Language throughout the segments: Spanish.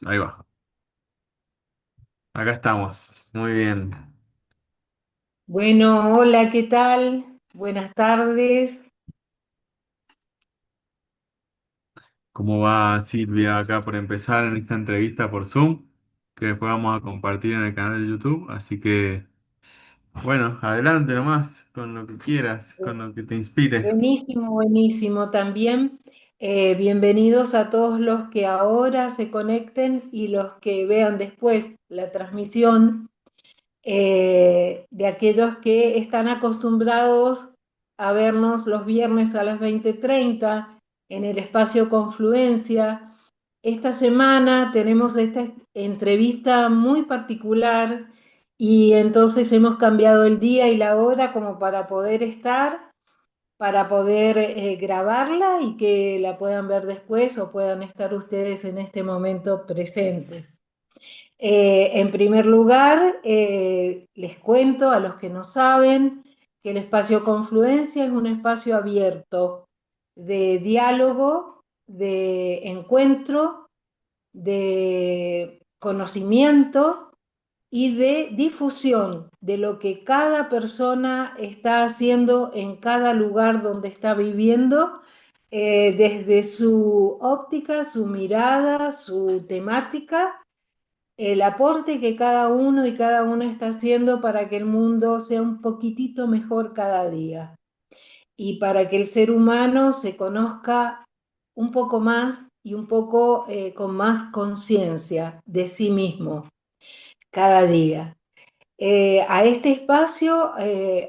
Ahí va. Acá estamos. Muy bien. Bueno, hola, ¿qué tal? Buenas tardes. ¿Cómo va Silvia acá por empezar en esta entrevista por Zoom? Que después vamos a compartir en el canal de YouTube. Así que, bueno, adelante nomás, con lo que quieras, con lo que te inspire. Buenísimo, buenísimo también. Bienvenidos a todos los que ahora se conecten y los que vean después la transmisión, de aquellos que están acostumbrados a vernos los viernes a las 20:30 en el espacio Confluencia. Esta semana tenemos esta entrevista muy particular y entonces hemos cambiado el día y la hora como para poder estar, para poder grabarla y que la puedan ver después o puedan estar ustedes en este momento presentes. En primer lugar, les cuento a los que no saben que el espacio Confluencia es un espacio abierto de diálogo, de encuentro, de conocimiento y de difusión de lo que cada persona está haciendo en cada lugar donde está viviendo, desde su óptica, su mirada, su temática, el aporte que cada uno y cada una está haciendo para que el mundo sea un poquitito mejor cada día y para que el ser humano se conozca un poco más y un poco con más conciencia de sí mismo cada día. A este espacio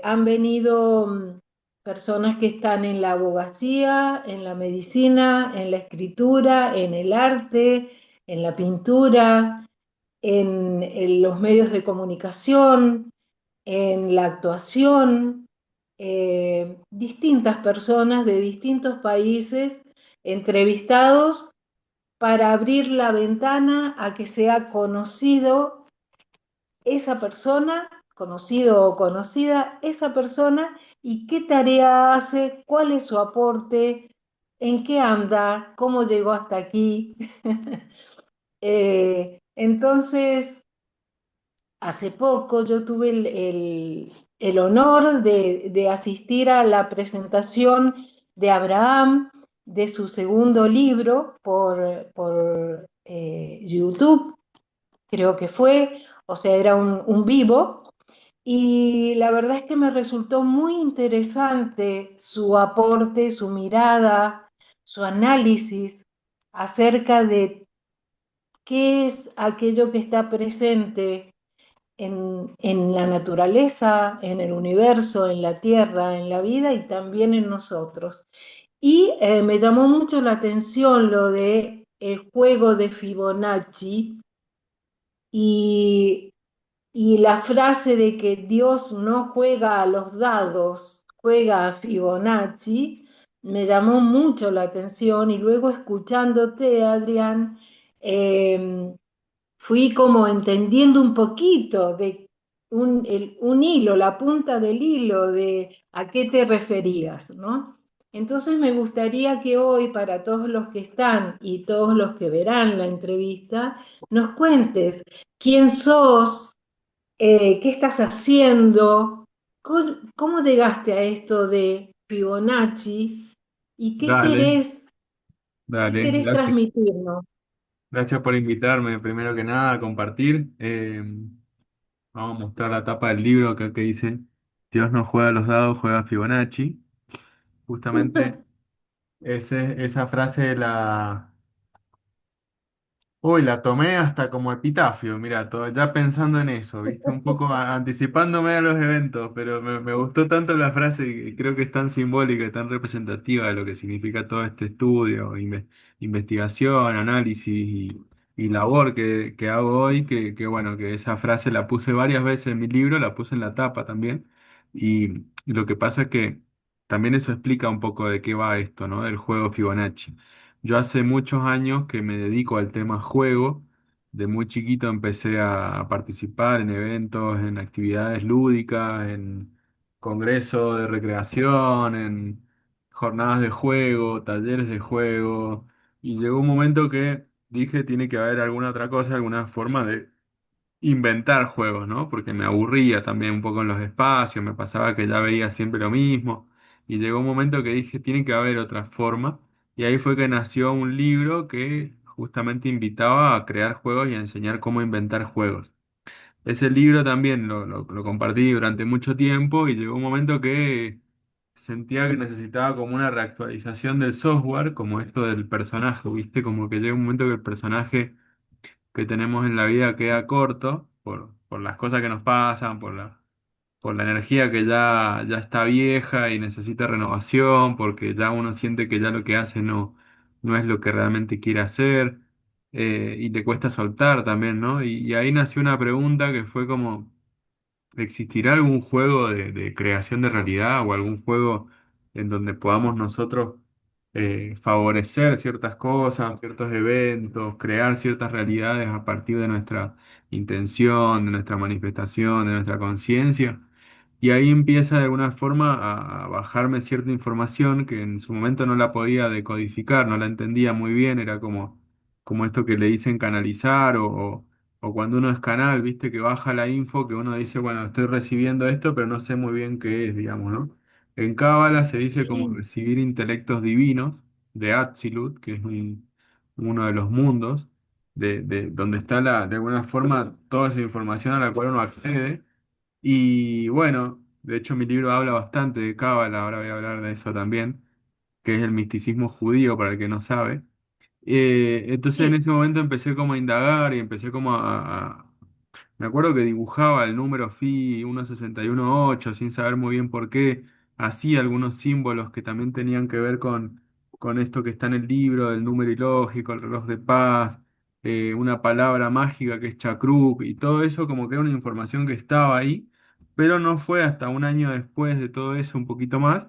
han venido personas que están en la abogacía, en la medicina, en la escritura, en el arte, en la pintura, en los medios de comunicación, en la actuación, distintas personas de distintos países entrevistados para abrir la ventana a que sea conocido esa persona, conocido o conocida, esa persona y qué tarea hace, cuál es su aporte, en qué anda, cómo llegó hasta aquí. Entonces, hace poco yo tuve el honor de asistir a la presentación de Abraham de su segundo libro por YouTube, creo que fue, o sea, era un vivo, y la verdad es que me resultó muy interesante su aporte, su mirada, su análisis acerca de qué es aquello que está presente en la naturaleza, en el universo, en la tierra, en la vida y también en nosotros. Y me llamó mucho la atención lo de el juego de Fibonacci y, y la frase de que Dios no juega a los dados, juega a Fibonacci, me llamó mucho la atención y luego escuchándote, Adrián, eh, fui como entendiendo un poquito de un hilo, la punta del hilo de a qué te referías, ¿no? Entonces me gustaría que hoy, para todos los que están y todos los que verán la entrevista, nos cuentes quién sos, qué estás haciendo, cómo llegaste a esto de Fibonacci y Dale, qué dale. querés Gracias. transmitirnos. Gracias por invitarme, primero que nada, a compartir. Vamos a mostrar la tapa del libro acá que dice: Dios no juega a los dados, juega a Fibonacci. Justamente esa frase Uy, la tomé hasta como epitafio, mira, todo, ya pensando en eso, ¿viste? Un poco anticipándome a los eventos, pero me gustó tanto la frase y creo que es tan simbólica y tan representativa de lo que significa todo este estudio, investigación, análisis y labor que hago hoy, que bueno, que esa frase la puse varias veces en mi libro, la puse en la tapa también, y lo que pasa es que también eso explica un poco de qué va esto, ¿no? Del juego Fibonacci. Yo hace muchos años que me dedico al tema juego. De muy chiquito empecé a participar en eventos, en actividades lúdicas, en congresos de recreación, en jornadas de juego, talleres de juego. Y llegó un momento que dije, tiene que haber alguna otra cosa, alguna forma de inventar juegos, ¿no? Porque me aburría también un poco en los espacios, me pasaba que ya veía siempre lo mismo. Y llegó un momento que dije, tiene que haber otra forma. Y ahí fue que nació un libro que justamente invitaba a crear juegos y a enseñar cómo inventar juegos. Ese libro también lo compartí durante mucho tiempo y llegó un momento que sentía que necesitaba como una reactualización del software, como esto del personaje, ¿viste? Como que llega un momento que el personaje que tenemos en la vida queda corto por las cosas que nos pasan, por la energía que ya está vieja y necesita renovación, porque ya uno siente que ya lo que hace no es lo que realmente quiere hacer, y le cuesta soltar también, ¿no? Y ahí nació una pregunta que fue como, ¿existirá algún juego de creación de realidad o algún juego en donde podamos nosotros favorecer ciertas cosas, ciertos eventos, crear ciertas realidades a partir de nuestra intención, de nuestra manifestación, de nuestra conciencia? Y ahí empieza de alguna forma a bajarme cierta información que en su momento no la podía decodificar, no la entendía muy bien, era como esto que le dicen canalizar o cuando uno es canal, viste, que baja la info, que uno dice, bueno, estoy recibiendo esto, pero no sé muy bien qué es, digamos, ¿no? En Cábala se dice como Sí, recibir intelectos divinos de Atzilut, que es uno de los mundos, donde está de alguna forma toda esa información a la cual uno accede. Y bueno, de hecho mi libro habla bastante de Cábala, ahora voy a hablar de eso también, que es el misticismo judío, para el que no sabe. Entonces en sí. ese momento empecé como a indagar y empecé como me acuerdo que dibujaba el número phi 1,618 sin saber muy bien por qué, hacía algunos símbolos que también tenían que ver con esto que está en el libro, del número ilógico, el reloj de paz, una palabra mágica que es chakruk, y todo eso como que era una información que estaba ahí, pero no fue hasta un año después de todo eso, un poquito más,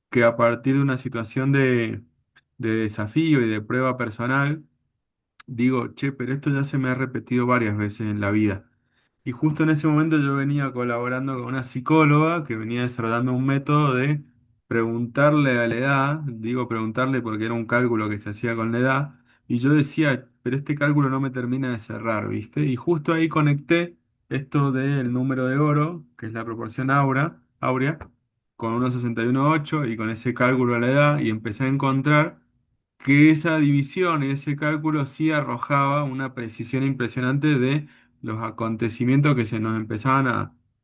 que a partir de una situación de desafío y de prueba personal, digo, che, pero esto ya se me ha repetido varias veces en la vida. Y justo en ese momento yo venía colaborando con una psicóloga que venía desarrollando un método de preguntarle a la edad, digo preguntarle porque era un cálculo que se hacía con la edad, y yo decía, pero este cálculo no me termina de cerrar, ¿viste? Y justo ahí conecté esto del número de oro, que es la proporción áurea, con 1,618 y con ese cálculo a la edad, y empecé a encontrar que esa división y ese cálculo sí arrojaba una precisión impresionante de los acontecimientos que se nos empezaban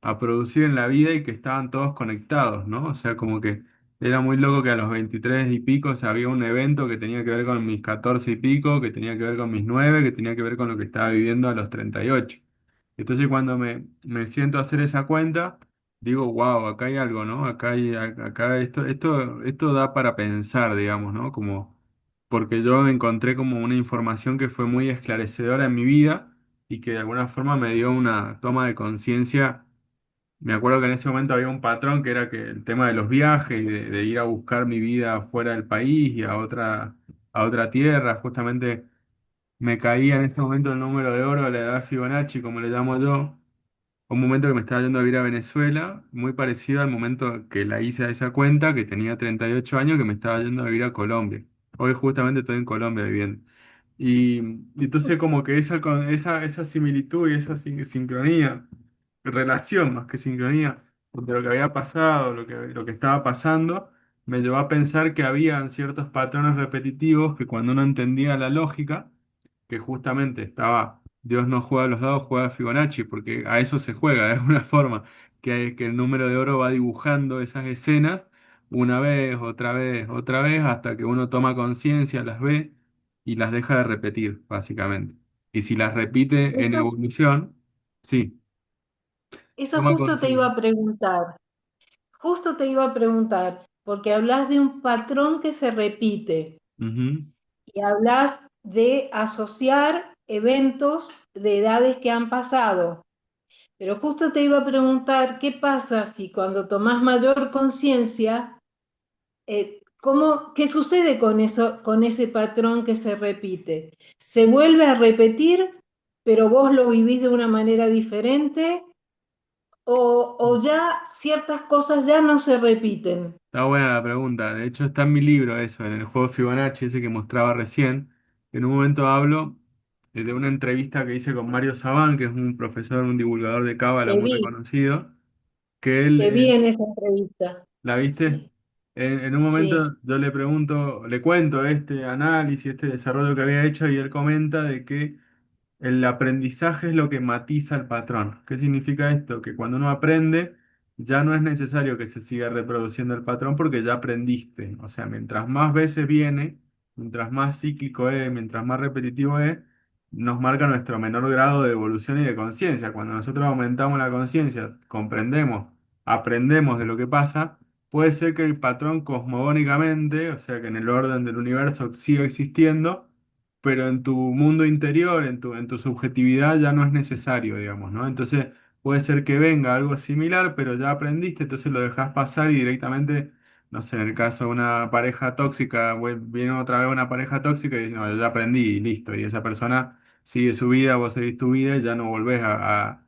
a producir en la vida y que estaban todos conectados, ¿no? O sea, como que era muy loco que a los 23 y pico, o sea, había un evento que tenía que ver con mis 14 y pico, que tenía que ver con mis 9, que tenía que ver con lo que estaba viviendo a los 38. Entonces cuando me siento a hacer esa cuenta, digo, wow, acá hay algo, ¿no? Acá esto da para pensar, digamos, ¿no? Como, porque yo encontré como una información que fue muy esclarecedora en mi vida y que de alguna forma me dio una toma de conciencia. Me acuerdo que en ese momento había un patrón que era que el tema de los viajes y de ir a buscar mi vida fuera del país y a otra tierra, justamente me caía en ese momento el número de oro, la edad Fibonacci, como le llamo yo, un momento que me estaba yendo a vivir a Venezuela, muy parecido al momento que la hice a esa cuenta, que tenía 38 años, que me estaba yendo a vivir a Colombia. Hoy justamente estoy en Colombia viviendo. Y, y entonces como que esa similitud y esa sincronía, relación más que sincronía, de lo que había pasado, lo que estaba pasando, me llevó a pensar que habían ciertos patrones repetitivos que cuando uno entendía la lógica, que justamente estaba, Dios no juega a los dados, juega a Fibonacci, porque a eso se juega de alguna forma, que el número de oro va dibujando esas escenas otra vez, hasta que uno toma conciencia, las ve y las deja de repetir, básicamente. Y si las repite en Eso, evolución, sí, eso toma justo te iba conciencia. a preguntar, justo te iba a preguntar, porque hablas de un patrón que se repite Ujú. y hablas de asociar eventos de edades que han pasado. Pero justo te iba a preguntar, ¿qué pasa si cuando tomás mayor conciencia, qué sucede con eso, con ese patrón que se repite? ¿Se vuelve a repetir, pero vos lo vivís de una manera diferente? ¿O ya ciertas cosas ya no se repiten? Está buena la pregunta. De hecho, está en mi libro eso, en el juego Fibonacci, ese que mostraba recién. En un momento hablo. de una entrevista que hice con Mario Sabán, que es un profesor, un divulgador de cábala Te muy vi, reconocido, que él, te vi en esa entrevista. ¿la viste? Sí, En un sí. momento yo le pregunto, le cuento este análisis, este desarrollo que había hecho y él comenta de que el aprendizaje es lo que matiza el patrón. ¿Qué significa esto? Que cuando uno aprende, ya no es necesario que se siga reproduciendo el patrón porque ya aprendiste. O sea, mientras más veces viene, mientras más cíclico es, mientras más repetitivo es, nos marca nuestro menor grado de evolución y de conciencia. Cuando nosotros aumentamos la conciencia, comprendemos, aprendemos de lo que pasa, puede ser que el patrón cosmogónicamente, o sea, que en el orden del universo siga existiendo, pero en tu mundo interior, en tu subjetividad ya no es necesario, digamos, ¿no? Entonces puede ser que venga algo similar, pero ya aprendiste, entonces lo dejas pasar y directamente, no sé, en el caso de una pareja tóxica, viene otra vez una pareja tóxica y dice, no, yo ya aprendí y listo, y esa persona sigue su vida, vos seguís tu vida y ya no volvés a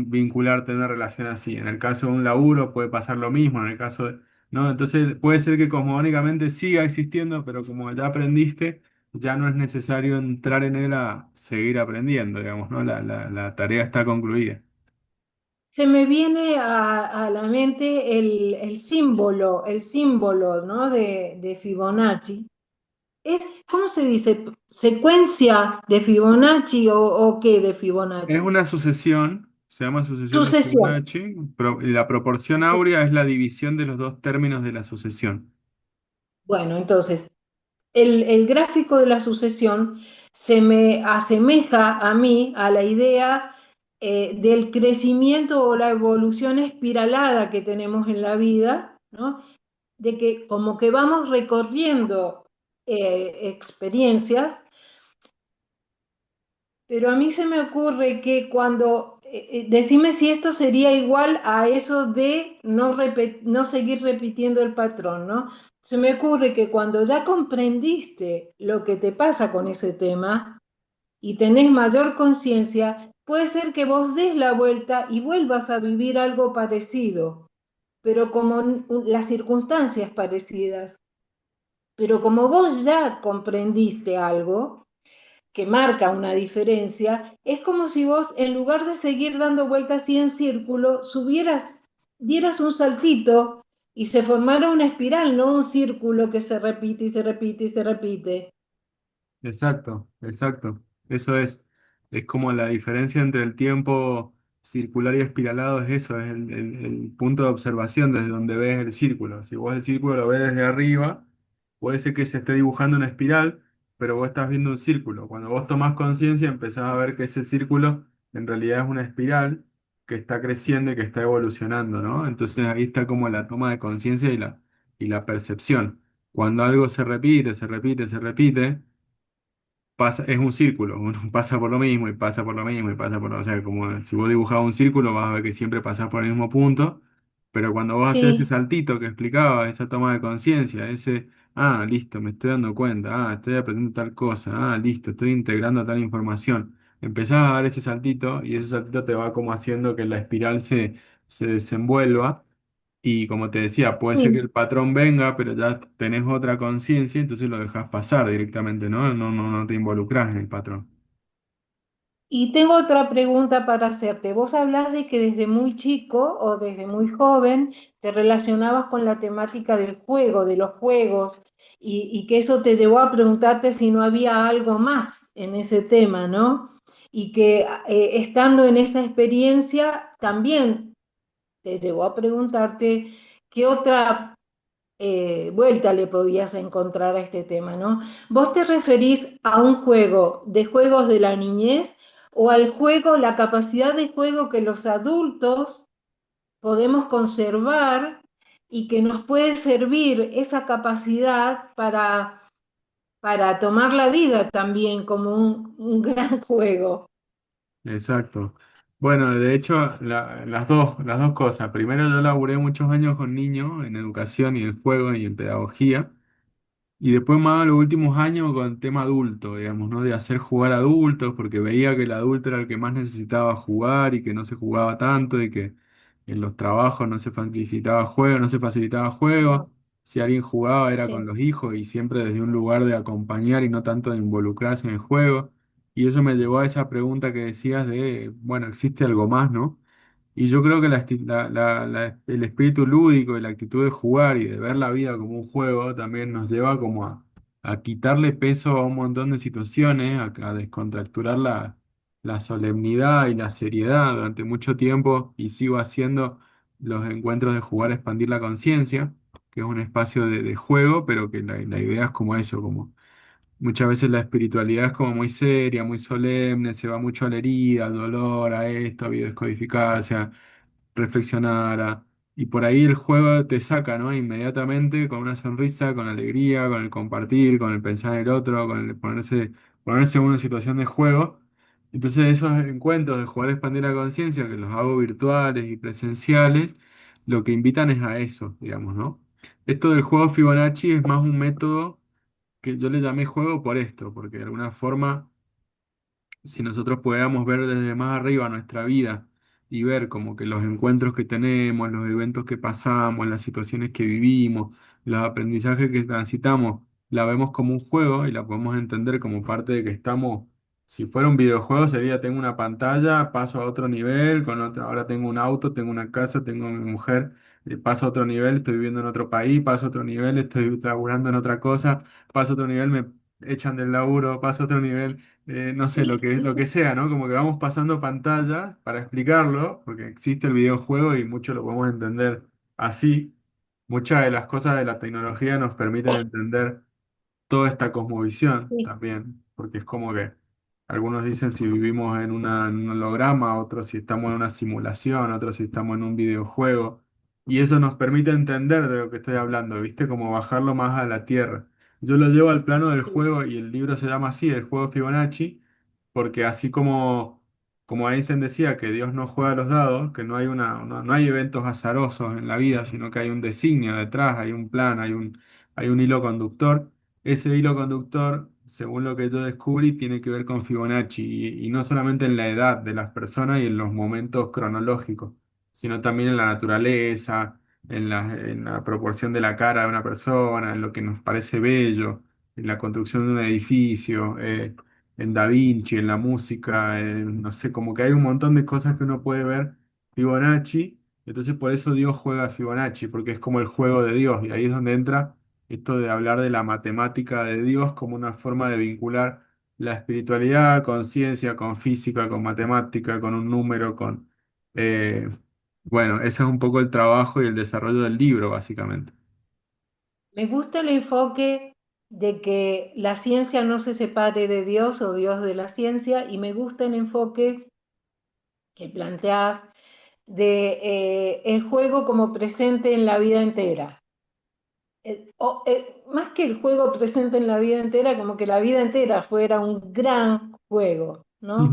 vincularte en una relación así. En el caso de un laburo puede pasar lo mismo, en el caso de... ¿No? Entonces puede ser que cosmogónicamente siga existiendo, pero como ya aprendiste, ya no es necesario entrar en él a seguir aprendiendo, digamos, ¿no? La tarea está concluida. Se me viene a la mente el símbolo, ¿no? de Fibonacci. Es, ¿cómo se dice? ¿Secuencia de Fibonacci o qué de Es Fibonacci? una sucesión, se llama sucesión de Sucesión. Fibonacci, y la proporción áurea es la división de los dos términos de la sucesión. Bueno, entonces, el gráfico de la sucesión se me asemeja a mí a la idea del crecimiento o la evolución espiralada que tenemos en la vida, ¿no? De que como que vamos recorriendo experiencias, pero a mí se me ocurre que cuando, decime si esto sería igual a eso de no seguir repitiendo el patrón, ¿no? Se me ocurre que cuando ya comprendiste lo que te pasa con ese tema y tenés mayor conciencia, puede ser que vos des la vuelta y vuelvas a vivir algo parecido, pero como las circunstancias parecidas. Pero como vos ya comprendiste algo, que marca una diferencia, es como si vos, en lugar de seguir dando vueltas así en círculo, dieras un saltito y se formara una espiral, no un círculo que se repite y se repite y se repite. Exacto, exacto. Eso es como la diferencia entre el tiempo circular y espiralado es eso, es el punto de observación desde donde ves el círculo. Si vos el círculo lo ves desde arriba, puede ser que se esté dibujando una espiral, pero vos estás viendo un círculo. Cuando vos tomás conciencia, empezás a ver que ese círculo en realidad es una espiral que está creciendo y que está evolucionando, ¿no? Entonces ahí está como la toma de conciencia y la percepción. Cuando algo se repite, se repite, se repite pasa, es un círculo, uno pasa por lo mismo y pasa por lo mismo y pasa por lo, o sea, como si vos dibujabas un círculo vas a ver que siempre pasás por el mismo punto, pero cuando vos haces ese Sí, saltito que explicaba, esa toma de conciencia, ese, listo, me estoy dando cuenta, estoy aprendiendo tal cosa, listo, estoy integrando tal información, empezás a dar ese saltito y ese saltito te va como haciendo que la espiral se desenvuelva y como te decía, puede ser que sí. el patrón venga, pero ya tenés otra conciencia, entonces lo dejas pasar directamente, ¿no? No te involucras en el patrón. Y tengo otra pregunta para hacerte. Vos hablás de que desde muy chico o desde muy joven te relacionabas con la temática del juego, de los juegos, y que eso te llevó a preguntarte si no había algo más en ese tema, ¿no? Y que estando en esa experiencia también te llevó a preguntarte qué otra vuelta le podías encontrar a este tema, ¿no? ¿Vos te referís a un juego de juegos de la niñez o al juego, la capacidad de juego que los adultos podemos conservar y que nos puede servir esa capacidad para tomar la vida también como un gran juego? Exacto. Bueno, de hecho, las dos cosas. Primero, yo laburé muchos años con niños en educación y en juego y en pedagogía. Y después más los últimos años con tema adulto, digamos, ¿no? De hacer jugar adultos, porque veía que el adulto era el que más necesitaba jugar y que no se jugaba tanto y que en los trabajos no se facilitaba juego, no se facilitaba No, juego. Si alguien jugaba era con sí, los hijos y siempre desde un lugar de acompañar y no tanto de involucrarse en el juego. Y eso me llevó a esa pregunta que decías de, bueno, ¿existe algo más, no? Y yo creo que el espíritu lúdico y la actitud de jugar y de ver la vida como un juego también nos lleva como a quitarle peso a un montón de situaciones, a descontracturar la solemnidad y la seriedad durante mucho tiempo y sigo haciendo los encuentros de jugar a expandir la conciencia, que es un espacio de juego, pero que la idea es como eso, como muchas veces la espiritualidad es como muy seria, muy solemne, se va mucho a la herida, al dolor, a esto, a biodescodificarse, a reflexionar. Y por ahí el juego te saca, ¿no? Inmediatamente con una sonrisa, con alegría, con el compartir, con el pensar en el otro, con el ponerse en una situación de juego. Entonces esos encuentros de jugar a expandir la conciencia, que los hago virtuales y presenciales, lo que invitan es a eso, digamos, ¿no? Esto del juego Fibonacci es más un método que yo le llamé juego por esto, porque de alguna forma, si nosotros pudiéramos ver desde más arriba nuestra vida y ver como que los encuentros que tenemos, los eventos que pasamos, las situaciones que vivimos, los aprendizajes que transitamos, la vemos como un juego y la podemos entender como parte de que estamos, si fuera un videojuego sería tengo una pantalla, paso a otro nivel, con otra, ahora tengo un auto, tengo una casa, tengo a mi mujer, paso a otro nivel, estoy viviendo en otro país, paso a otro nivel, estoy trabajando en otra cosa, paso a otro nivel, me echan del laburo, paso a otro nivel, no sé, lo que sea, ¿no? Como que vamos pasando pantalla para explicarlo, porque existe el videojuego y mucho lo podemos entender así. Muchas de las cosas de la tecnología nos permiten entender toda esta cosmovisión Sí, también, porque es como que algunos dicen si vivimos en un holograma, otros si estamos en una simulación, otros si estamos en un videojuego, y eso nos permite entender de lo que estoy hablando, ¿viste? Como bajarlo más a la tierra. Yo lo llevo al plano del sí, juego y el libro se llama así, el juego Fibonacci, porque así como Einstein decía que Dios no juega a los dados, que no hay eventos azarosos en la vida, sino que hay un designio detrás, hay un plan, hay un hilo conductor. Ese hilo conductor, según lo que yo descubrí, tiene que ver con Fibonacci y no solamente en la edad de las personas y en los momentos cronológicos, sino también en la naturaleza, en la proporción de la cara de una persona, en lo que nos parece bello, en la construcción de un edificio, en Da Vinci, en la música, no sé, como que hay un montón de cosas que uno puede ver Fibonacci. Entonces por eso Dios juega a Fibonacci, porque es como el juego de Dios, y ahí es donde entra esto de hablar de la matemática de Dios como una forma de vincular la espiritualidad con ciencia, con física, con matemática, con un número, con... eh, bueno, ese es un poco el trabajo y el desarrollo del libro, básicamente. me gusta el enfoque de que la ciencia no se separe de Dios o Dios de la ciencia, y me gusta el enfoque que planteas de el juego como presente en la vida entera. Más que el juego presente en la vida entera, como que la vida entera fuera un gran juego, ¿no?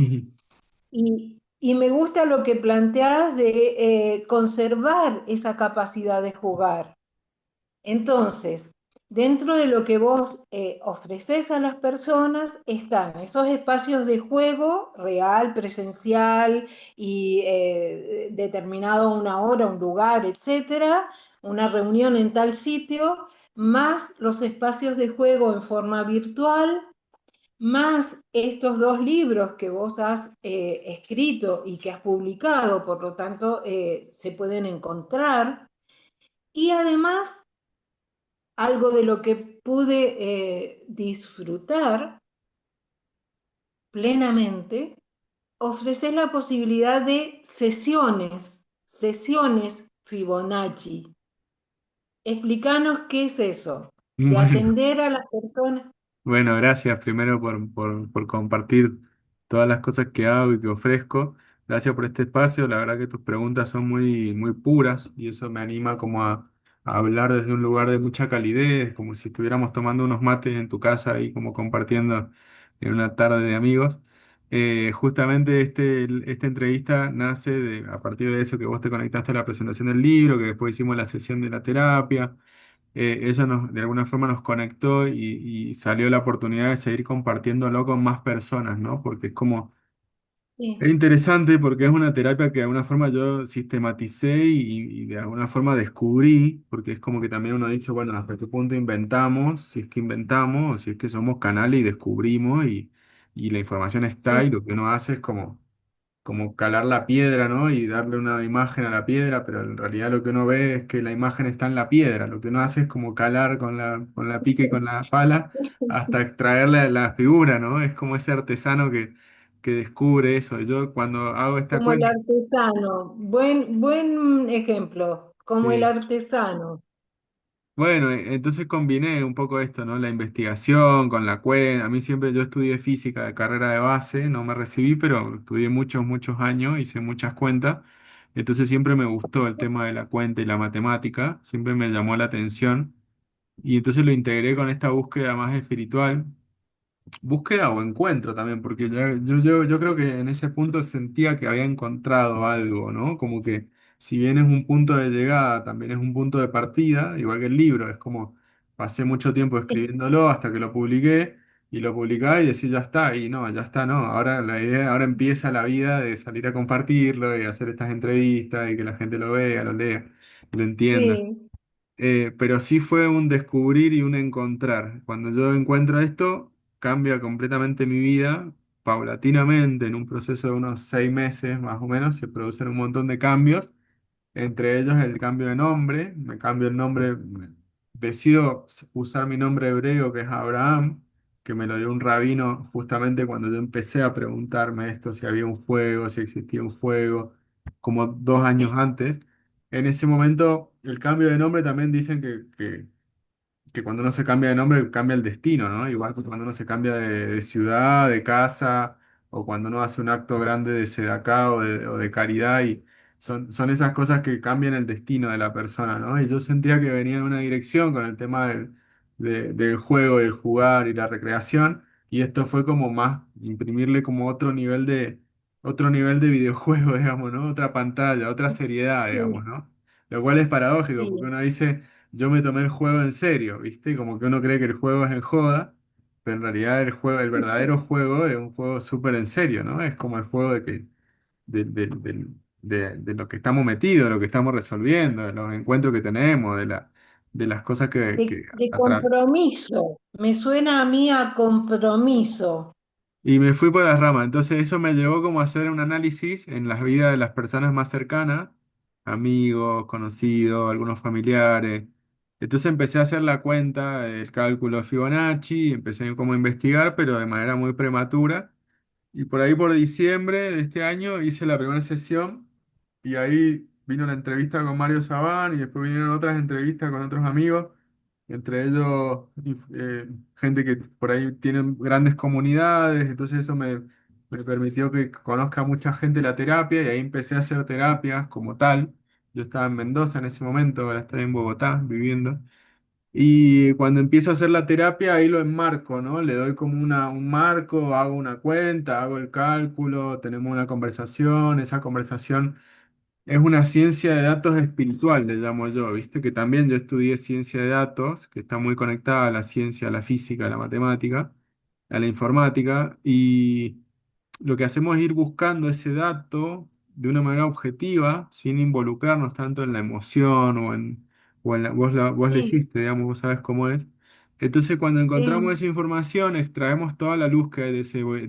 Y me gusta lo que planteas de conservar esa capacidad de jugar. Entonces, dentro de lo que vos ofreces a las personas están esos espacios de juego real, presencial y determinado una hora, un lugar, etcétera, una reunión en tal sitio, más los espacios de juego en forma virtual, más estos dos libros que vos has escrito y que has publicado, por lo tanto, se pueden encontrar. Y además algo de lo que pude disfrutar plenamente, ofrecer la posibilidad de sesiones Fibonacci. Explícanos qué es eso, de Bueno. atender a las personas. Bueno, gracias primero por compartir todas las cosas que hago y que ofrezco. Gracias por este espacio. La verdad que tus preguntas son muy puras y eso me anima como a hablar desde un lugar de mucha calidez, como si estuviéramos tomando unos mates en tu casa y como compartiendo en una tarde de amigos. Justamente esta entrevista nace a partir de eso que vos te conectaste a la presentación del libro, que después hicimos la sesión de la terapia. Eso de alguna forma nos conectó y salió la oportunidad de seguir compartiéndolo con más personas, ¿no? Porque es como, es Sí, interesante porque es una terapia que de alguna forma yo sistematicé y de alguna forma descubrí, porque es como que también uno dice, bueno, ¿hasta qué punto inventamos? Si es que inventamos o si es que somos canales y descubrimos y la información está y sí, lo que uno hace es como calar la piedra, ¿no? Y darle una imagen a la piedra, pero en realidad lo que uno ve es que la imagen está en la piedra. Lo que uno hace es como calar con la pica y con la pala hasta extraer la figura, ¿no? Es como ese artesano que descubre eso. Yo cuando hago esta como el cuenta, artesano. Buen ejemplo, como el sí. artesano. Bueno, entonces combiné un poco esto, ¿no? La investigación con la cuenta. A mí siempre yo estudié física de carrera de base, no me recibí, pero estudié muchos, muchos años, hice muchas cuentas. Entonces siempre me gustó el tema de la cuenta y la matemática, siempre me llamó la atención. Y entonces lo integré con esta búsqueda más espiritual, búsqueda o encuentro también, porque yo creo que en ese punto sentía que había encontrado algo, ¿no? Como que si bien es un punto de llegada, también es un punto de partida, igual que el libro, es como pasé mucho tiempo escribiéndolo hasta que lo publiqué y lo publicaba y decía ya está, y no, ya está, no, ahora la idea, ahora empieza la vida de salir a compartirlo y hacer estas entrevistas y que la gente lo vea, lo lea, lo entienda. Sí, Pero sí fue un descubrir y un encontrar. Cuando yo encuentro esto, cambia completamente mi vida, paulatinamente, en un proceso de unos 6 meses más o menos, se producen un montón de cambios, entre ellos el cambio de nombre, me cambio el nombre, decido usar mi nombre hebreo que es Abraham, que me lo dio un rabino justamente cuando yo empecé a preguntarme esto, si había un juego, si existía un juego, como 2 años antes. En ese momento, el cambio de nombre también dicen que cuando uno se cambia de nombre cambia el destino, ¿no? Igual que cuando uno se cambia de ciudad, de casa, o cuando uno hace un acto grande de sedacá o de caridad, y son esas cosas que cambian el destino de la persona, ¿no? Y yo sentía que venía en una dirección con el tema del juego, del jugar y la recreación, y esto fue como más imprimirle como otro nivel de videojuego, digamos, ¿no? Otra pantalla, otra seriedad, digamos, sí, ¿no? Lo cual es paradójico, porque sí. uno dice yo me tomé el juego en serio, ¿viste? Como que uno cree que el juego es en joda, pero en realidad el juego, el verdadero juego es un juego súper en serio, ¿no? Es como el juego de lo que estamos metidos, de lo que estamos resolviendo, de los encuentros que tenemos, de las cosas que De atra- compromiso. Me suena a mí a compromiso. Y me fui por las ramas. Entonces eso me llevó como a hacer un análisis en las vidas de las personas más cercanas, amigos, conocidos, algunos familiares. Entonces empecé a hacer la cuenta, el cálculo de Fibonacci, empecé como a investigar, pero de manera muy prematura. Y por ahí por diciembre de este año hice la primera sesión y ahí vino la entrevista con Mario Sabán y después vinieron otras entrevistas con otros amigos, entre ellos gente que por ahí tienen grandes comunidades, entonces eso me permitió que conozca mucha gente la terapia y ahí empecé a hacer terapias como tal. Yo estaba en Mendoza en ese momento, ahora estoy en Bogotá viviendo. Y cuando empiezo a hacer la terapia, ahí lo enmarco, ¿no? Le doy como un marco, hago una cuenta, hago el cálculo, tenemos una conversación, esa conversación es una ciencia de datos espiritual, le llamo yo, ¿viste? Que también yo estudié ciencia de datos, que está muy conectada a la ciencia, a la física, a la matemática, a la informática, y lo que hacemos es ir buscando ese dato de una manera objetiva, sin involucrarnos tanto en la emoción vos le Sí, hiciste, digamos, vos sabes cómo es. Entonces, cuando encontramos sí, esa información, extraemos toda la luz que hay de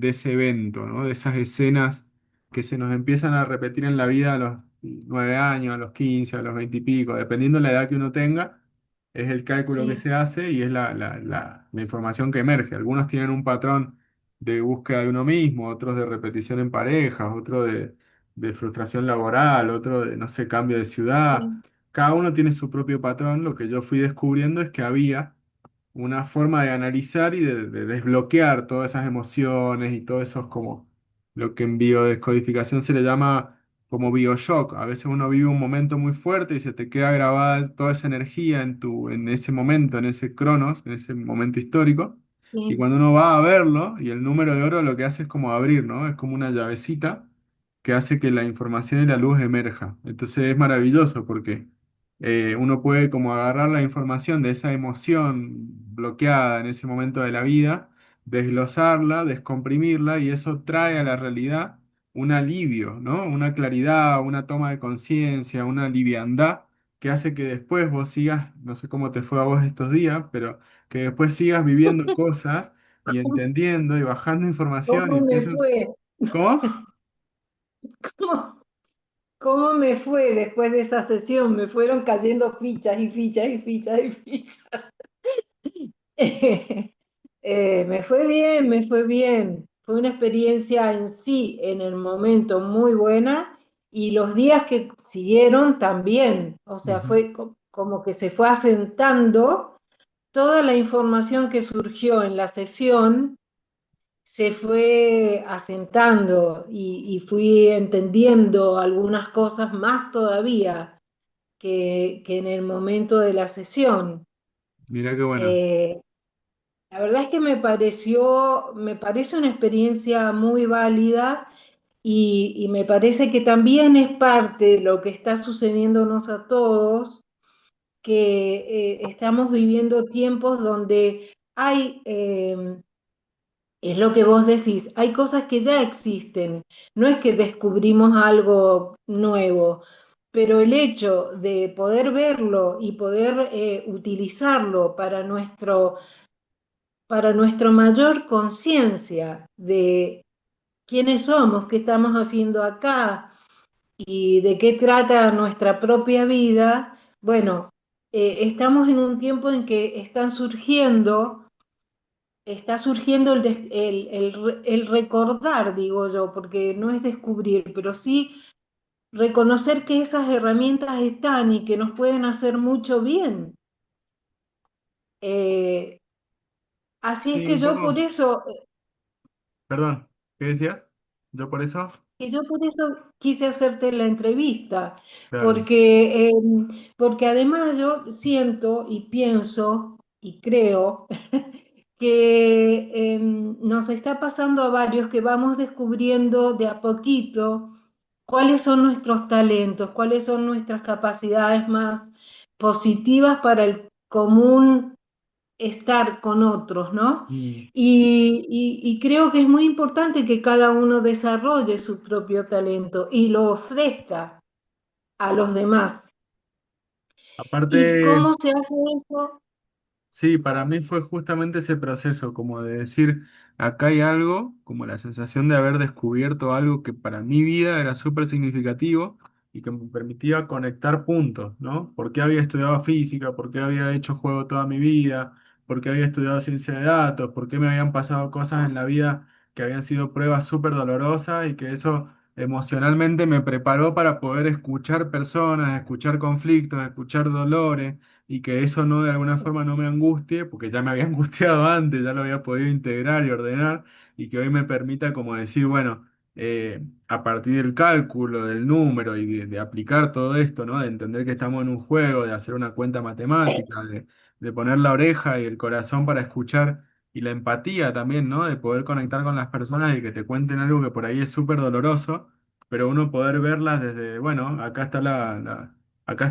ese evento, ¿no? De esas escenas que se nos empiezan a repetir en la vida a los 9 años, a los 15, a los 20 y pico, dependiendo de la edad que uno tenga, es el cálculo que sí, se hace y es la información que emerge. Algunos tienen un patrón de búsqueda de uno mismo, otros de repetición en parejas, otro de frustración laboral, otro de, no sé, cambio de ciudad. sí, Cada uno tiene su propio patrón. Lo que yo fui descubriendo es que había una forma de analizar y de desbloquear todas esas emociones y todo eso es como lo que en biodescodificación se le llama como bioshock. A veces uno vive un momento muy fuerte y se te queda grabada toda esa energía en ese momento, en ese cronos, en ese momento histórico. Y sí, cuando uno va a verlo, y el número de oro lo que hace es como abrir, ¿no? Es como una llavecita que hace que la información y la luz emerja. Entonces es maravilloso porque uno puede como agarrar la información de esa emoción bloqueada en ese momento de la vida, desglosarla, descomprimirla y eso trae a la realidad un alivio, ¿no? Una claridad, una toma de conciencia, una liviandad que hace que después vos sigas, no sé cómo te fue a vos estos días, pero que después sigas viviendo cosas y entendiendo y bajando información y ¿Cómo me empiezo, fue? ¿cómo? ¿Cómo, cómo me fue después de esa sesión? Me fueron cayendo fichas y fichas y fichas y fichas. Me fue bien, me fue bien. Fue una experiencia en sí, en el momento, muy buena y los días que siguieron también. O sea, Ujú. fue como que se fue asentando toda la información que surgió en la sesión, se fue asentando y fui entendiendo algunas cosas más todavía que en el momento de la sesión. Mira qué bueno. Eh, la verdad es que me parece una experiencia muy válida y me parece que también es parte de lo que está sucediéndonos a todos, que estamos viviendo tiempos donde hay, es lo que vos decís, hay cosas que ya existen, no es que descubrimos algo nuevo, pero el hecho de poder verlo y poder utilizarlo para nuestra mayor conciencia de quiénes somos, qué estamos haciendo acá y de qué trata nuestra propia vida, bueno, estamos en un tiempo en que está surgiendo el recordar, digo yo, porque no es descubrir, pero sí reconocer que esas herramientas están y que nos pueden hacer mucho bien. Eh, Así es Sí, un poco, perdón, ¿qué decías? Yo por eso, que yo por eso quise hacerte la entrevista, claro. porque, porque además yo siento y pienso y creo que nos está pasando a varios que vamos descubriendo de a poquito cuáles son nuestros talentos, cuáles son nuestras capacidades más positivas para el común estar con otros, ¿no? Mm. Y creo que es muy importante que cada uno desarrolle su propio talento y lo ofrezca a los demás. ¿Y Aparte, cómo se hace eso? sí, para mí fue justamente ese proceso, como de decir, acá hay algo, como la sensación de haber descubierto algo que para mi vida era súper significativo y que me permitía conectar puntos, ¿no? ¿Por qué había estudiado física? ¿Por qué había hecho juego toda mi vida? ¿Por qué había estudiado ciencia de datos? ¿Por qué me habían pasado cosas en la vida que habían sido pruebas súper dolorosas y que eso emocionalmente me preparó para poder escuchar personas, escuchar conflictos, escuchar dolores y que eso no de alguna forma no me angustie, porque ya me había angustiado antes, ya lo había podido integrar y ordenar, y que hoy me permita como decir, bueno, a partir del cálculo, del número y de aplicar todo esto, ¿no? De entender que estamos en un juego, de hacer una cuenta matemática, de poner la oreja y el corazón para escuchar. Y la empatía también, ¿no? De poder conectar con las personas y que te cuenten algo que por ahí es súper doloroso, pero uno poder verlas desde, bueno, acá está acá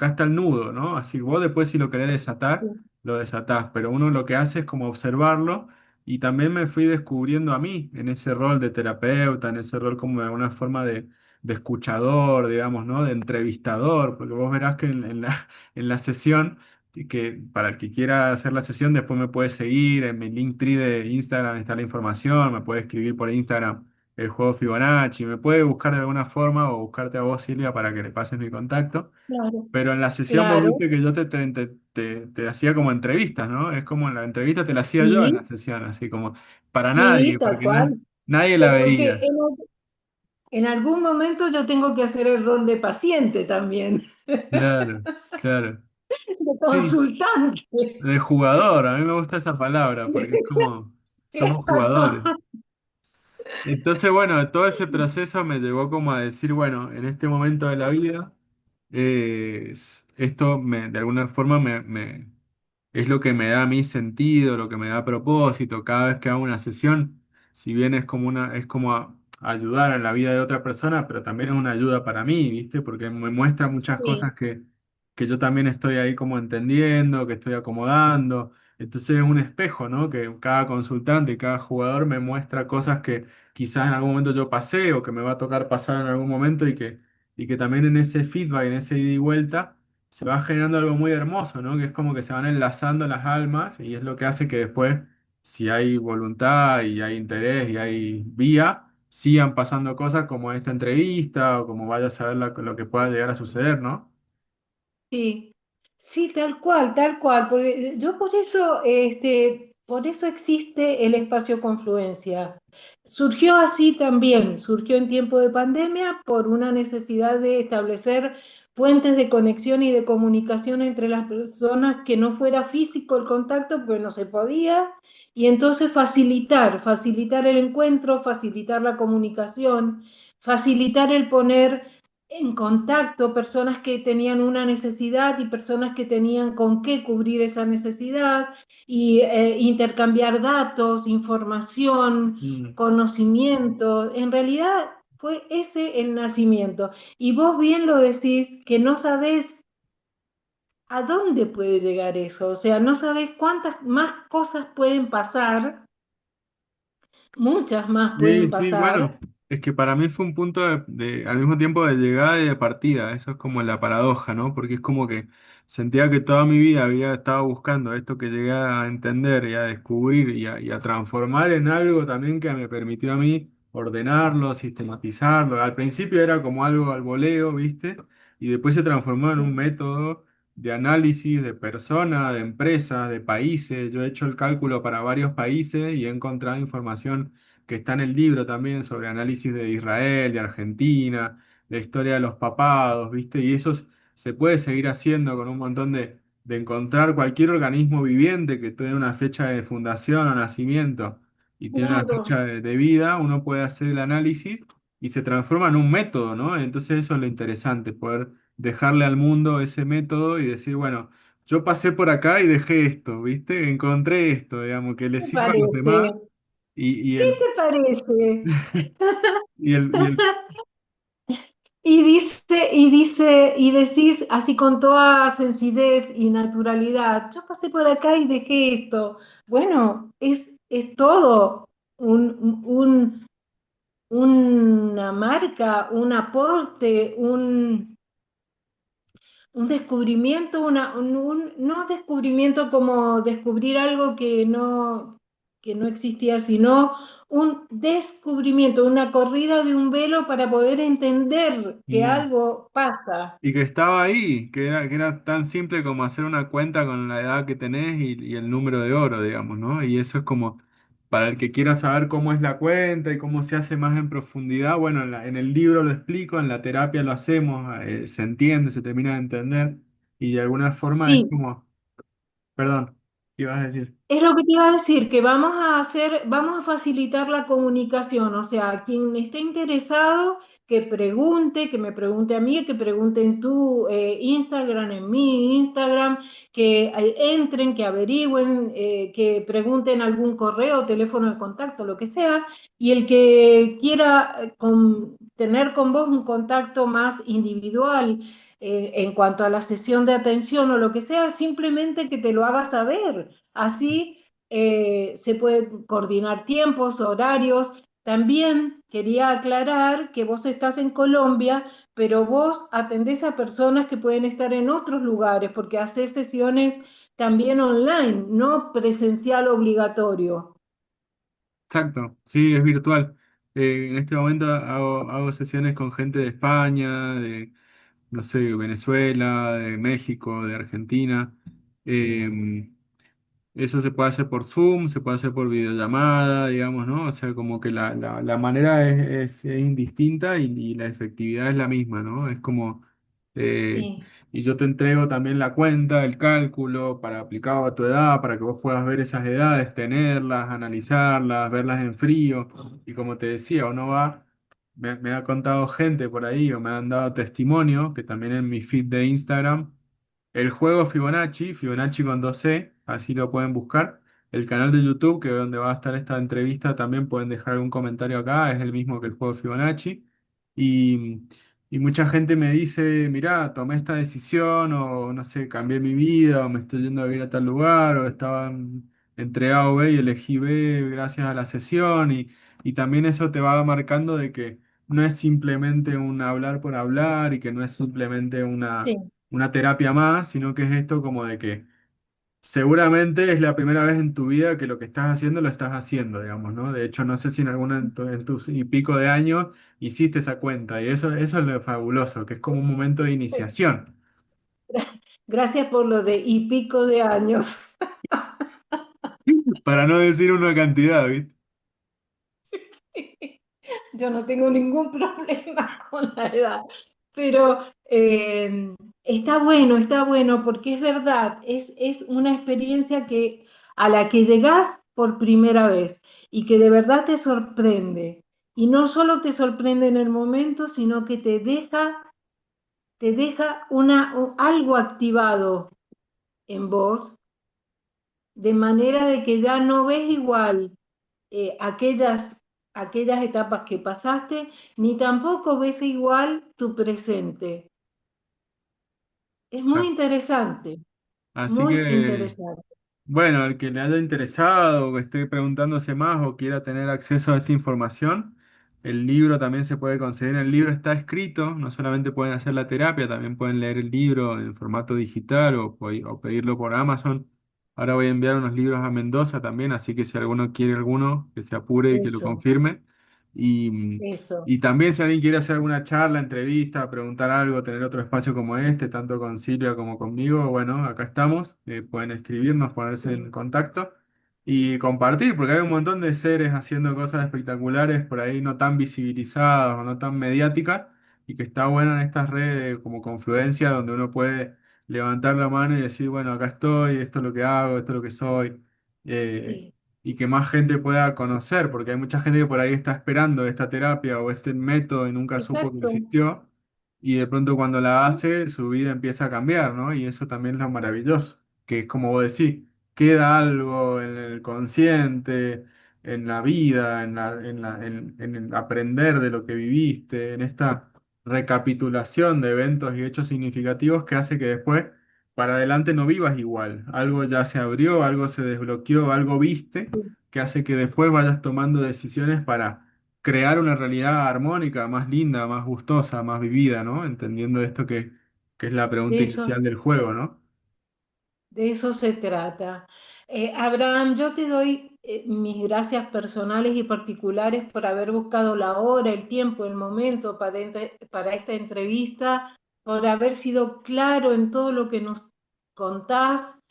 está el nudo, ¿no? Así vos después si lo querés desatar, lo desatás, pero uno lo que hace es como observarlo y también me fui descubriendo a mí en ese rol de terapeuta, en ese rol como de alguna forma de escuchador, digamos, ¿no? De entrevistador, porque vos verás que en la sesión, y que para el que quiera hacer la sesión después me puede seguir, en mi Linktree de Instagram está la información, me puede escribir por Instagram el juego Fibonacci, me puede buscar de alguna forma o buscarte a vos, Silvia, para que le pases mi contacto. Claro, Pero en la sesión vos claro, viste que yo te hacía como entrevistas, ¿no? Es como la entrevista te la hacía yo en sí, la sesión, así como para sí, nadie, tal porque cual. nadie la Porque veía. en algún momento yo tengo que hacer el rol de paciente también, Claro, claro. de Sí, consultante. de jugador, a mí me gusta esa palabra, porque es como, somos jugadores. Entonces, bueno, todo ese proceso me llevó como a decir, bueno, en este momento de la vida, esto de alguna forma es lo que me da a mí sentido, lo que me da propósito. Cada vez que hago una sesión, si bien es como ayudar en la vida de otra persona, pero también es una ayuda para mí, ¿viste? Porque me muestra muchas Sí, cosas que yo también estoy ahí como entendiendo, que estoy acomodando. Entonces es un espejo, ¿no? Que cada consultante y cada jugador me muestra cosas que quizás en algún momento yo pasé o que me va a tocar pasar en algún momento y que también en ese feedback, en ese ida y vuelta se va generando algo muy hermoso, ¿no? Que es como que se van enlazando las almas y es lo que hace que después si hay voluntad y hay interés y hay vía, sigan pasando cosas como esta entrevista o como vaya a saber lo que pueda llegar a suceder, ¿no? Sí, sí, tal cual, porque yo por eso, por eso existe el espacio Confluencia. Surgió así también, surgió en tiempo de pandemia por una necesidad de establecer puentes de conexión y de comunicación entre las personas que no fuera físico el contacto, porque no se podía, y entonces facilitar el encuentro, facilitar la comunicación, facilitar el poner en contacto personas que tenían una necesidad y personas que tenían con qué cubrir esa necesidad y intercambiar datos, información, Mm. conocimiento. En realidad fue ese el nacimiento. Y vos bien lo decís que no sabés a dónde puede llegar eso, o sea, no sabés cuántas más cosas pueden pasar, muchas más Sí, pueden sí, bueno, pasar. es que para mí fue un punto al mismo tiempo de llegada y de partida, eso es como la paradoja, ¿no? Porque es como que sentía que toda mi vida había estado buscando esto que llegué a entender y a descubrir y a transformar en algo también que me permitió a mí ordenarlo, sistematizarlo. Al principio era como algo al voleo, ¿viste? Y después se transformó en un Sí, método de análisis de personas, de empresas, de países. Yo he hecho el cálculo para varios países y he encontrado información que está en el libro también sobre análisis de Israel, de Argentina, la historia de los papados, ¿viste? Y eso se puede seguir haciendo con un montón de encontrar cualquier organismo viviente que tiene una fecha de fundación o nacimiento y tiene una fecha claro. de vida, uno puede hacer el análisis y se transforma en un método, ¿no? Entonces eso es lo interesante, poder dejarle al mundo ese método y decir, bueno, yo pasé por acá y dejé esto, ¿viste? Encontré esto, digamos, que le ¿Qué sirva a los demás. parece? Y, y ¿Qué el, te parece? y el, Y decís así con toda sencillez y naturalidad, yo pasé por acá y dejé esto. Bueno, es todo un, una marca, un aporte, un descubrimiento, no descubrimiento como descubrir algo que no existía, sino un descubrimiento, una corrida de un velo para poder entender que y, algo pasa. y que estaba ahí, que era tan simple como hacer una cuenta con la edad que tenés y el número de oro, digamos, ¿no? Y eso es como, para el que quiera saber cómo es la cuenta y cómo se hace más en profundidad, bueno, en el libro lo explico, en la terapia lo hacemos, se entiende, se termina de entender, y de alguna forma es Sí, como, perdón, ¿qué ibas a decir? es lo que te iba a decir, que vamos a hacer, vamos a facilitar la comunicación, o sea, quien esté interesado, que me pregunte a mí, que pregunte en tu Instagram, en mi Instagram, que entren, que averigüen, que pregunten algún correo, teléfono de contacto, lo que sea, y el que quiera tener con vos un contacto más individual, en cuanto a la sesión de atención o lo que sea, simplemente que te lo haga saber. Así se pueden coordinar tiempos, horarios. También quería aclarar que vos estás en Colombia, pero vos atendés a personas que pueden estar en otros lugares porque haces sesiones también online, no presencial obligatorio. Exacto, sí, es virtual. En este momento hago sesiones con gente de España, no sé, Venezuela, de México, de Argentina. Em, Eso se puede hacer por Zoom, se puede hacer por videollamada, digamos, ¿no? O sea, como que la manera es indistinta y la efectividad es la misma, ¿no? Es como, eh, Sí, y yo te entrego también la cuenta, el cálculo para aplicado a tu edad, para que vos puedas ver esas edades, tenerlas, analizarlas, verlas en frío. Y como te decía, uno va, me ha contado gente por ahí o me han dado testimonio, que también en mi feed de Instagram el juego Fibonacci, Fibonacci con 2C, así lo pueden buscar. El canal de YouTube, que es donde va a estar esta entrevista, también pueden dejar algún comentario acá, es el mismo que el juego Fibonacci. Y, y mucha gente me dice, mirá, tomé esta decisión, o no sé, cambié mi vida, o me estoy yendo a vivir a tal lugar, o estaba entre A o B y elegí B gracias a la sesión. Y también eso te va marcando de que no es simplemente un hablar por hablar y que no es simplemente una sí, una terapia más, sino que es esto como de que seguramente es la primera vez en tu vida que lo que estás haciendo lo estás haciendo, digamos, ¿no? De hecho, no sé si en alguna en tus y pico de años hiciste esa cuenta, y eso es lo fabuloso, que es como un momento de iniciación, Gracias por lo de y pico de años. para no decir una cantidad, ¿viste? Yo no tengo ningún problema con la edad, pero está bueno, porque es verdad, es una experiencia a la que llegás por primera vez y que de verdad te sorprende. Y no solo te sorprende en el momento, sino que te deja algo activado en vos, de manera de que ya no ves igual aquellas etapas que pasaste, ni tampoco ves igual tu presente. Es muy Ah, interesante, así muy que interesante. bueno, el que le haya interesado o esté preguntándose más o quiera tener acceso a esta información, el libro también se puede conseguir. El libro está escrito, no solamente pueden hacer la terapia, también pueden leer el libro en formato digital o pedirlo por Amazon. Ahora voy a enviar unos libros a Mendoza también, así que si alguno quiere alguno, que se apure y que lo Eso, confirme. Y, eso, y también si alguien quiere hacer alguna charla, entrevista, preguntar algo, tener otro espacio como este, tanto con Silvia como conmigo, bueno, acá estamos. Pueden escribirnos, ponerse en sí, contacto y compartir, porque hay un montón de seres haciendo cosas espectaculares por ahí no tan visibilizadas o no tan mediáticas y que está bueno en estas redes como Confluencia donde uno puede levantar la mano y decir, bueno, acá estoy, esto es lo que hago, esto es lo que soy. eh, sí, y que más gente pueda conocer, porque hay mucha gente que por ahí está esperando esta terapia o este método y nunca supo que exacto, existió, y de pronto cuando la sí, hace, su vida empieza a cambiar, ¿no? Y eso también es lo maravilloso, que es como vos decís, queda algo en el consciente, en la vida, en el aprender de lo que viviste, en esta recapitulación de eventos y hechos significativos que hace que después para adelante no vivas igual. Algo ya se abrió, algo se desbloqueó, algo viste, sí, que hace que después vayas tomando decisiones para crear una realidad armónica, más linda, más gustosa, más vivida, ¿no? Entendiendo esto que es la de pregunta eso, inicial del juego, ¿no? de eso se trata. Abraham, yo te doy mis gracias personales y particulares por haber buscado la hora, el tiempo, el momento para esta entrevista, por haber sido claro en todo lo que nos contás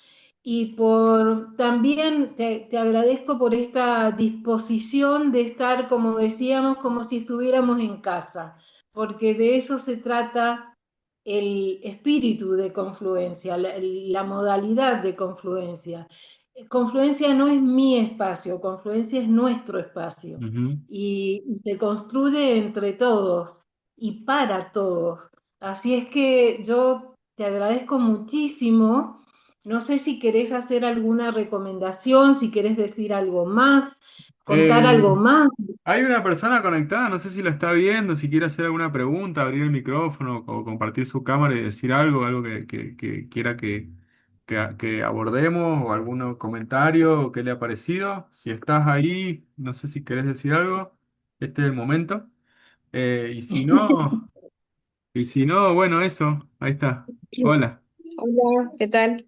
y por también te agradezco por esta disposición de estar, como decíamos, como si estuviéramos en casa, porque de eso se trata el espíritu de confluencia, la modalidad de confluencia. Confluencia no es mi espacio, confluencia es nuestro espacio Ujú. y se construye entre todos y para todos. Así es que yo te agradezco muchísimo. No sé si querés hacer alguna recomendación, si querés decir algo más, contar Eh, algo más. Hay una persona conectada, no sé si lo está viendo, si quiere hacer alguna pregunta, abrir el micrófono o compartir su cámara y decir algo, algo que quiera que abordemos o algún comentario o qué le ha parecido. Si estás ahí, no sé si querés decir algo, este es el momento. Y si no, bueno, eso, ahí está. Hola, Hola, ¿qué tal?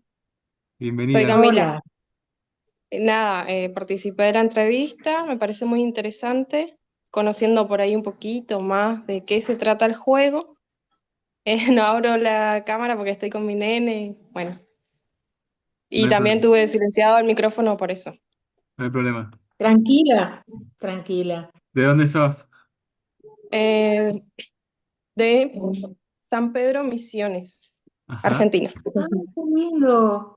Soy bienvenida. Camila. Hola. Nada, participé de la entrevista, me parece muy interesante, conociendo por ahí un poquito más de qué se trata el juego. No abro la cámara porque estoy con mi nene, bueno, No y hay también problema, tuve silenciado el micrófono por eso. no hay problema. Tranquila, tranquila. ¿De dónde sos? Eh, de San Pedro Misiones, Ajá. Argentina. Ah, qué lindo.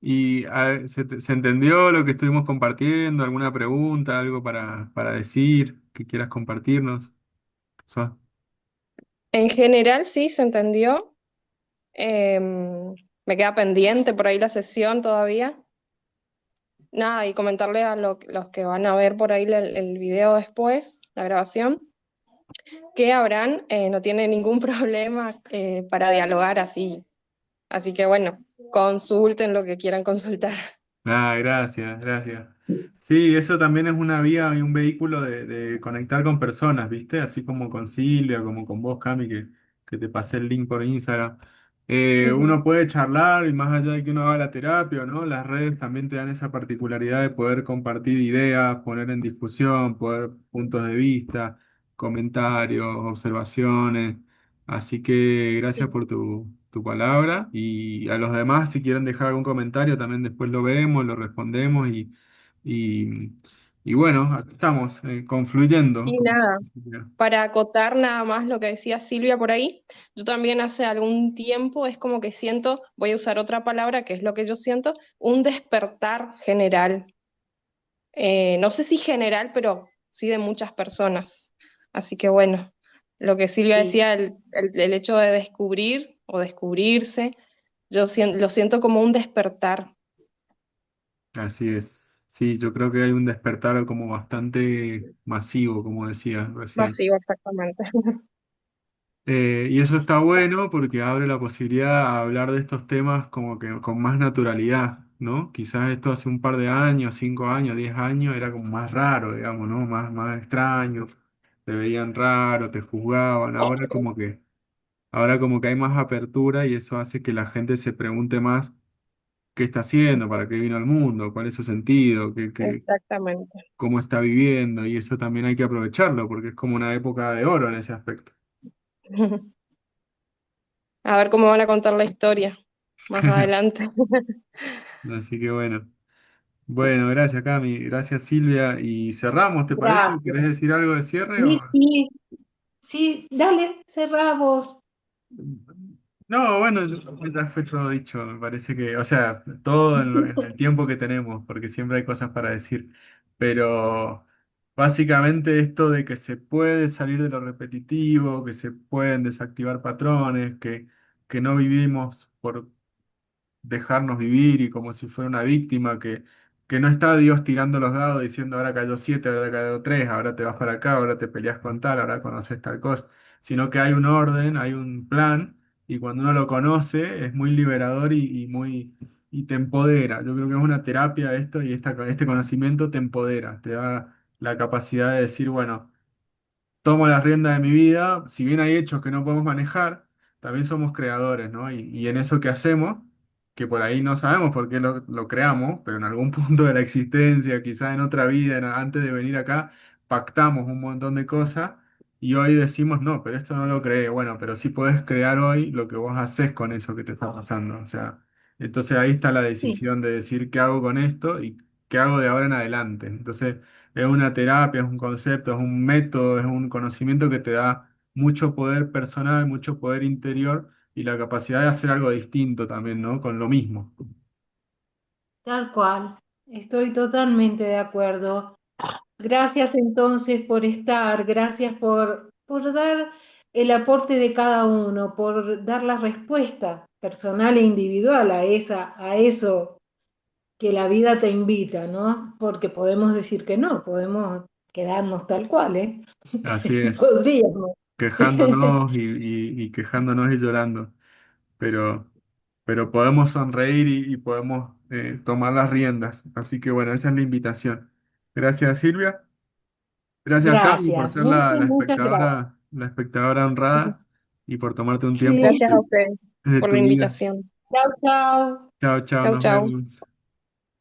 ¿Y se entendió lo que estuvimos compartiendo? ¿Alguna pregunta, algo para decir que quieras compartirnos? So- En general sí se entendió. Me queda pendiente por ahí la sesión todavía. Nada, y comentarle a los que van a ver por ahí el video después, la grabación, que Abraham no tiene ningún problema para dialogar así. Así que bueno, consulten lo que quieran consultar. Gracias, gracias. Sí, eso también es una vía y un vehículo de conectar con personas, ¿viste? Así como con Silvia, como con vos, Cami, que te pasé el link por Instagram. Ujú. Uno puede charlar y más allá de que uno haga la terapia, ¿no? Las redes también te dan esa particularidad de poder compartir ideas, poner en discusión, poder puntos de vista, comentarios, observaciones. Así que gracias Sí. por tu palabra y a los demás si quieren dejar algún comentario también después lo vemos, lo respondemos y, y bueno, aquí estamos confluyendo. Y nada, para acotar nada más lo que decía Silvia por ahí, yo también hace algún tiempo es como que siento, voy a usar otra palabra que es lo que yo siento, un despertar general. No sé si general, pero sí de muchas personas. Así que bueno, lo que Silvia Sí, decía, el hecho de descubrir o descubrirse, lo siento como un despertar Así es. Sí, yo creo que hay un despertar como bastante masivo, como decías recién. masivo, exactamente. Y eso está bueno porque abre la posibilidad a hablar de estos temas como que con más naturalidad, ¿no? Quizás esto hace un par de años, 5 años, 10 años, era como más raro, digamos, ¿no? Más extraño, te veían raro, te juzgaban. Ahora como que hay más apertura y eso hace que la gente se pregunte más qué está haciendo, para qué vino al mundo, cuál es su sentido, Exactamente. cómo está viviendo y eso también hay que aprovecharlo porque es como una época de oro en ese aspecto. A ver cómo van a contar la historia más adelante. Así que bueno. Bueno, gracias Cami, gracias Silvia y cerramos, ¿te parece? ¿Querés gracias. decir algo de cierre Sí, o...? sí, sí, dale, cerramos. No, bueno, ya fue todo dicho, me parece que, o sea, todo en el tiempo que tenemos, porque siempre hay cosas para decir, pero básicamente esto de que se puede salir de lo repetitivo, que se pueden desactivar patrones, que no vivimos por dejarnos vivir y como si fuera una víctima que no está Dios tirando los dados diciendo ahora cayó 7, ahora cayó 3, ahora te vas para acá, ahora te peleas con tal, ahora conoces tal cosa, sino que hay un orden, hay un plan y cuando uno lo conoce es muy liberador y te empodera. Yo creo que es una terapia esto y este conocimiento te empodera, te da la capacidad de decir, bueno, tomo la rienda de mi vida, si bien hay hechos que no podemos manejar, también somos creadores, ¿no? Y en eso que hacemos, que por ahí no sabemos por qué lo creamos, pero en algún punto de la existencia, quizás en otra vida, antes de venir acá, pactamos un montón de cosas y hoy decimos, no, pero esto no lo creé. Bueno, pero sí podés crear hoy lo que vos haces con eso que te está pasando. O sea, entonces ahí está la Sí, decisión de decir qué hago con esto y qué hago de ahora en adelante. Entonces, es una terapia, es un concepto, es un método, es un conocimiento que te da mucho poder personal, mucho poder interior y la capacidad de hacer algo distinto también, ¿no? Con lo mismo. tal cual. Estoy totalmente de acuerdo. Gracias entonces por estar, gracias por dar el aporte de cada uno, por dar la respuesta personal e individual a eso que la vida te invita, ¿no? Porque podemos decir que no, podemos quedarnos tal cual, ¿eh? Así es, Podríamos. quejándonos y quejándonos y llorando, pero, pero podemos sonreír y podemos tomar las riendas. Así que bueno, esa es la invitación. Gracias Silvia, gracias Cami por Gracias, ser muchas, muchas gracias. la espectadora honrada y por tomarte un tiempo Sí, Gracias a ustedes de por la tu vida. chao, chao. Chao, chao, Chau, nos chau. vemos.